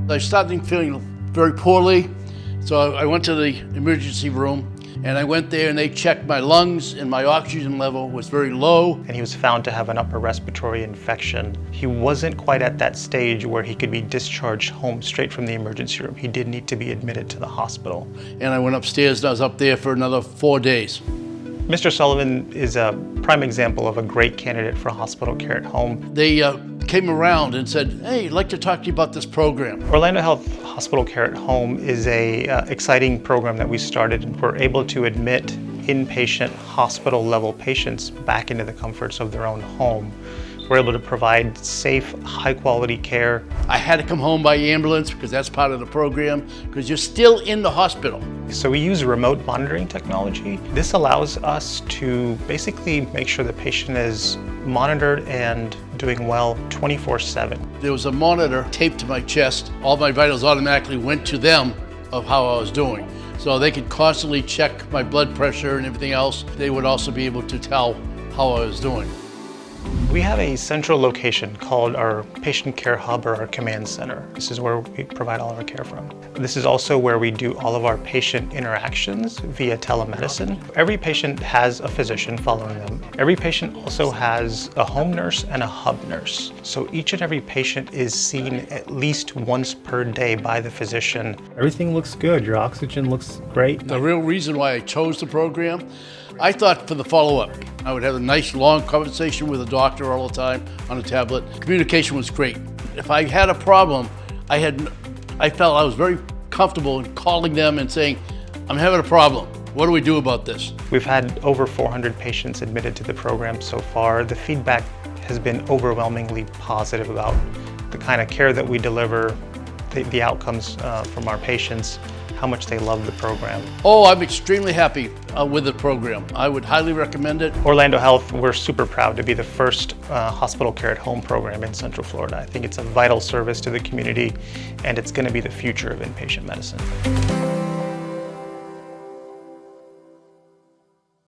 I started feeling very poorly, so I went to the emergency room, and I went there and they checked my lungs, and my oxygen level was very low. And he was found to have an upper respiratory infection. He wasn't quite at that stage where he could be discharged home straight from the emergency room. He did need to be admitted to the hospital. And I went upstairs and I was up there for another 4 days. Mr. Sullivan is a prime example of a great candidate for hospital care at home. They came around and said, hey, I'd like to talk to you about this program. Orlando Health Hospital Care at Home is a exciting program that we started, and we're able to admit inpatient hospital level patients back into the comforts of their own home. We're able to provide safe, high quality care. I had to come home by ambulance because that's part of the program, because you're still in the hospital. So we use remote monitoring technology. This allows us to basically make sure the patient is monitored and doing well 24/7. There was a monitor taped to my chest. All my vitals automatically went to them of how I was doing. So they could constantly check my blood pressure and everything else. They would also be able to tell how I was doing. We have a central location called our patient care hub, or our command center. This is where we provide all of our care from. This is also where we do all of our patient interactions via telemedicine. Every patient has a physician following them. Every patient also has a home nurse and a hub nurse. So each and every patient is seen at least once per day by the physician. Everything looks good. Your oxygen looks great. The real reason why I chose the program, I thought for the follow-up, I would have a nice long conversation with a doctor all the time on a tablet. Communication was great. If I had a problem, I felt I was very comfortable in calling them and saying, I'm having a problem. What do we do about this? We've had over 400 patients admitted to the program so far. The feedback has been overwhelmingly positive about the kind of care that we deliver, the outcomes from our patients, how much they love the program. Oh, I'm extremely happy with the program. I would highly recommend it. Orlando Health, we're super proud to be the first hospital care at home program in Central Florida. I think it's a vital service to the community, and it's going to be the future of inpatient medicine.